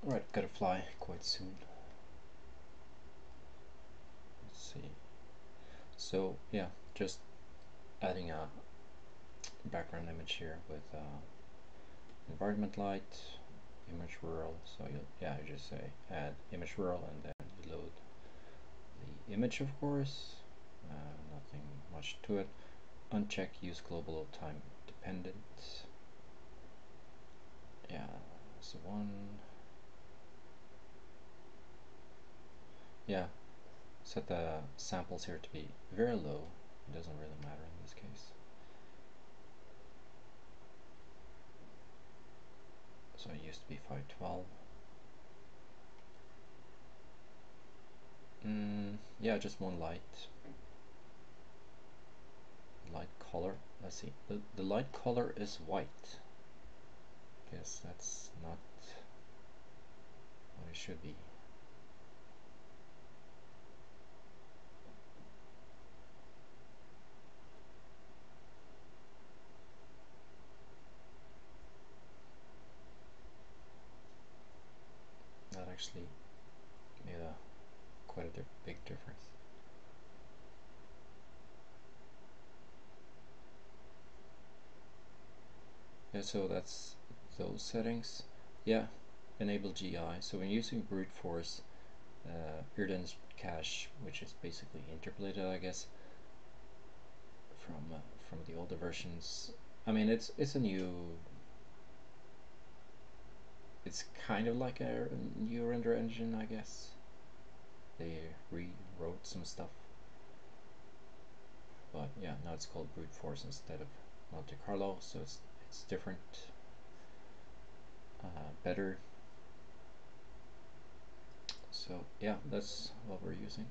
Alright, gotta fly quite soon. Let's see. So yeah, just adding a background image here with environment light, image whirl. So you just say add image whirl and then you load the image, of course. Nothing much to it. Uncheck use global time dependent. Yeah, that's the one. Yeah, set the samples here to be very low. It doesn't really matter in this case. So it used to be 512. Yeah, just one light color. Let's see. The light color is white. Guess that's not what it should be. That actually made quite a big difference. Yeah, so that's those settings. Yeah, enable GI. So when using brute force, Erden's cache, which is basically interpolated, I guess, from the older versions. I mean, it's a new. It's kind of like a new render engine, I guess. They rewrote some stuff, but yeah, now it's called brute force instead of Monte Carlo, so it's different, better. So yeah, that's what we're using.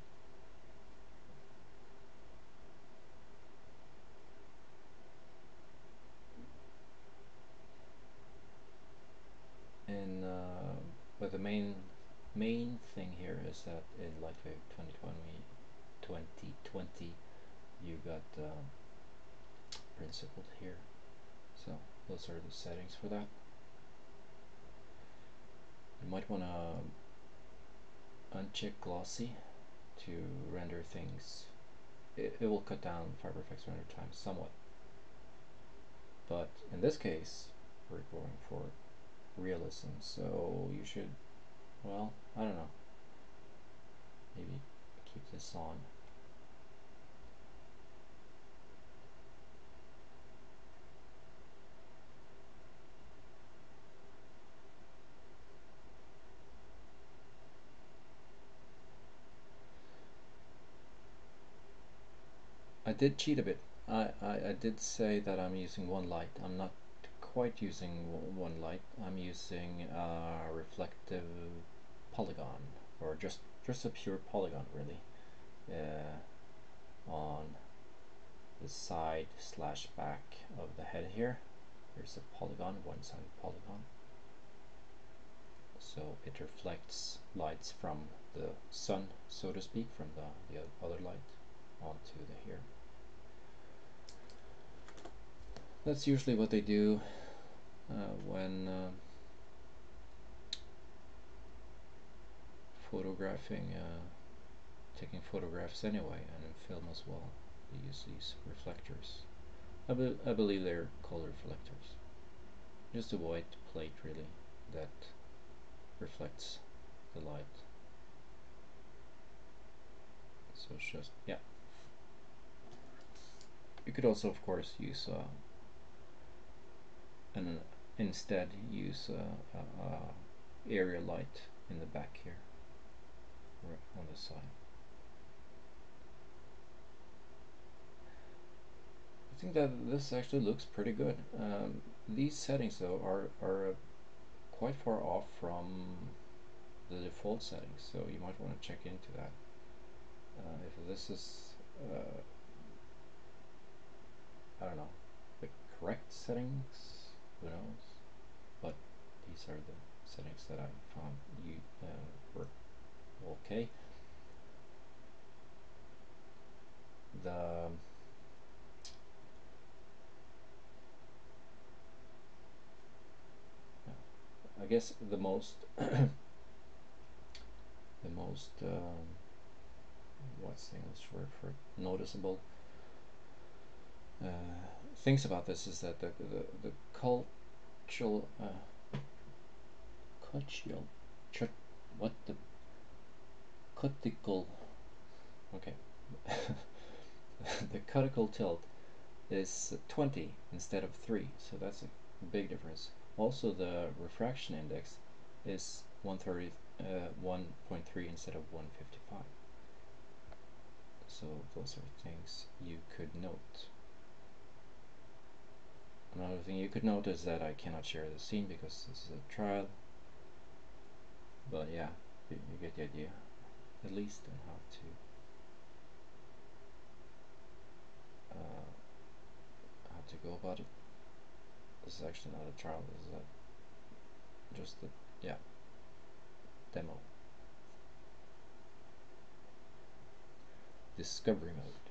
And but the main thing here is that in LightWave 2020 you got principled here. So those are the settings for that. You might want to uncheck glossy to render things. It will cut down FiberFX render time somewhat, but in this case we're going for realism, so you should, well, I don't know, maybe keep this on. I did cheat a bit. I did say that I'm using one light. I'm not quite using one light. I'm using a reflective polygon, or just a pure polygon, really, on the side slash back of the head here. There's a polygon, one-sided polygon. So it reflects lights from the sun, so to speak, from the other light onto the here. That's usually what they do when photographing, taking photographs anyway, and in film as well. They use these reflectors. I believe they're called reflectors. Just a white plate, really, that reflects the light. So it's just, yeah. You could also, of course, use and instead use area light in the back here, or on the side. I think that this actually looks pretty good. These settings though are quite far off from the default settings, so you might want to check into that. If this is, I don't know, the correct settings, who knows? But these are the settings that I found were okay. The I guess the most the most what's the English word for it? Noticeable things about this is that the cultural what the cuticle okay the cuticle tilt is 20 instead of 3, so that's a big difference. Also, the refraction index is 1.3 instead of 155. So those are things you could note. Another thing you could note is that I cannot share the scene because this is a trial. But yeah, you get the idea, at least, on how to go about it. This is actually not a trial. This is just a demo. Discovery mode.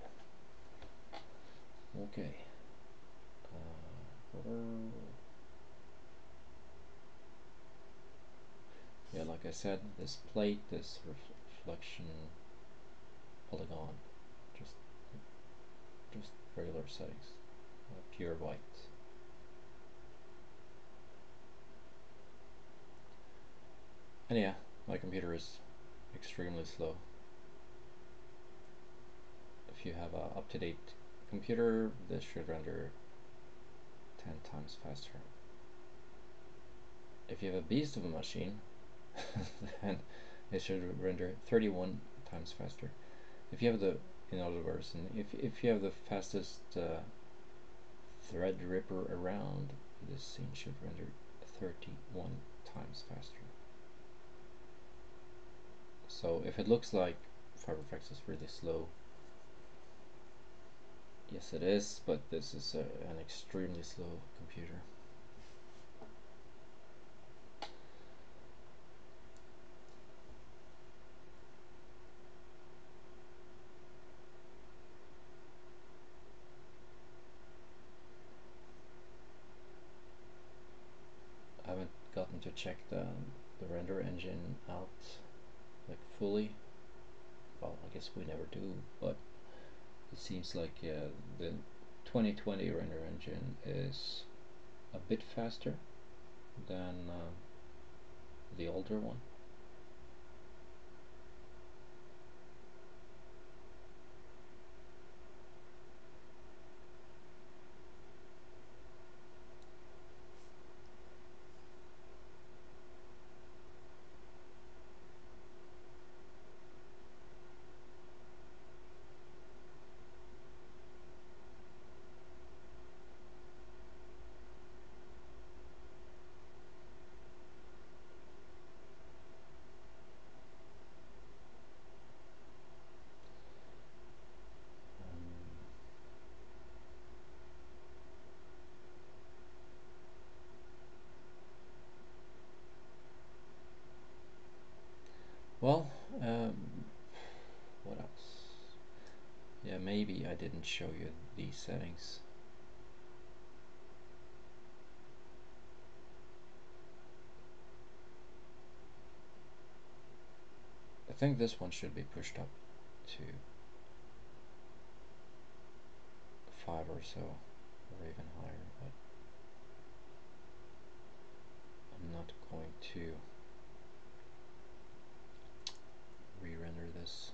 Okay. Yeah, like I said, this plate, this reflection polygon, just regular settings, pure white. And yeah, my computer is extremely slow. If you have an up-to-date computer, this should render 10 times faster. If you have a beast of a machine, then it should render 31 times faster. If you have the, in other words, if you have the fastest thread ripper around, this scene should render 31 times faster. So if it looks like FiberFX is really slow, yes it is, but this is an extremely slow computer. I haven't gotten to check the render engine out like fully. Well, I guess we never do, but it seems like the 2020 render engine is a bit faster than the older one. Well, what else? Yeah, maybe I didn't show you these settings. I think this one should be pushed up to 5 or so, or even higher, but I'm not going to re-render this.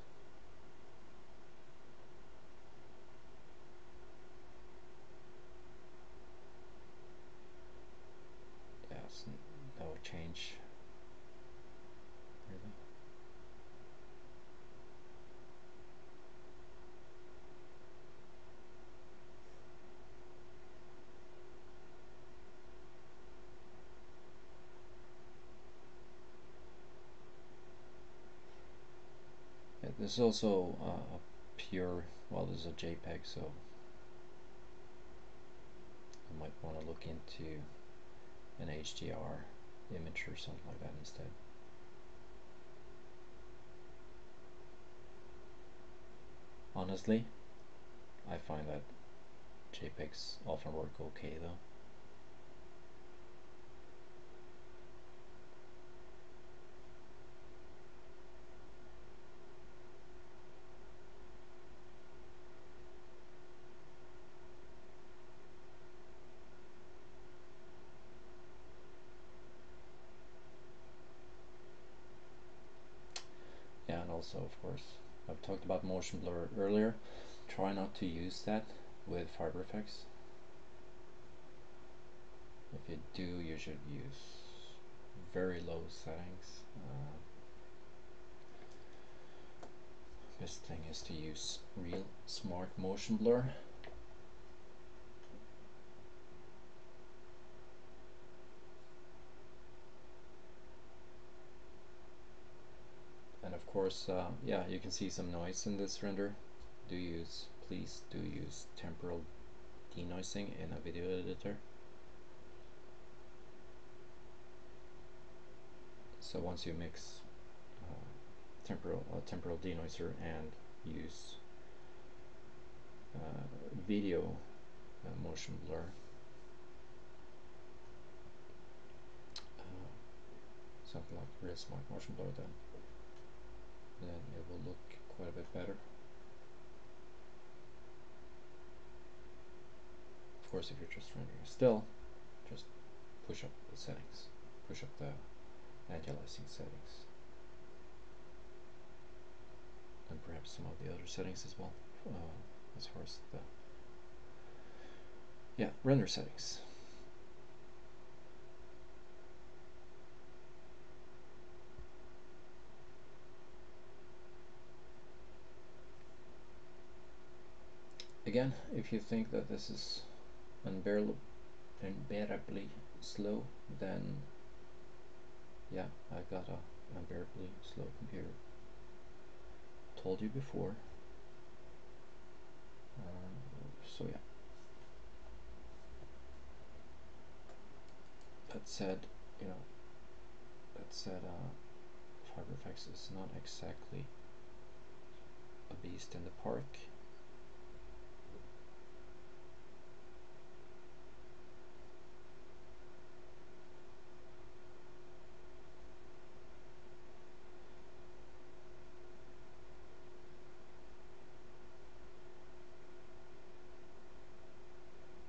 Yes, no change really. Yeah, this is also a pure, well, this is a JPEG, so I might want to look into an HDR image or something like that instead. Honestly, I find that JPEGs often work okay though. also, of course. I've talked about motion blur earlier. Try not to use that with FiberFX. If you do, you should use very low settings. Best thing is to use real smart motion blur. And of course, yeah, you can see some noise in this render. Please do use temporal denoising in a video editor. So once you mix temporal denoiser and use video motion blur, something like real smart motion blur, then it will look quite a bit better. Of course, if you're just rendering still, just push up the settings, push up the anti-aliasing settings, and perhaps some of the other settings as well, as far as the render settings. Again, if you think that this is unbearably slow, then yeah, I've got a unbearably slow computer. Told you before. So yeah. That said, FiberFX is not exactly a beast in the park.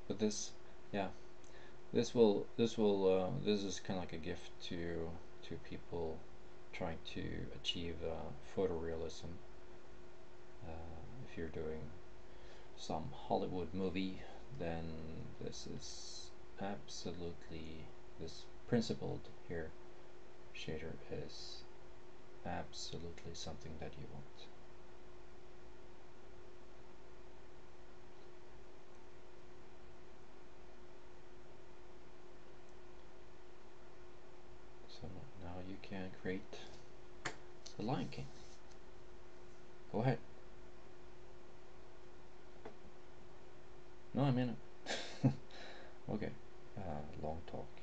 But this, yeah, this is kind of like a gift to people trying to achieve photorealism. If you're doing some Hollywood movie, then this principled here shader is absolutely something that you want. So now you can create the Lion King. Go ahead. No, I mean it. Okay. Long talk.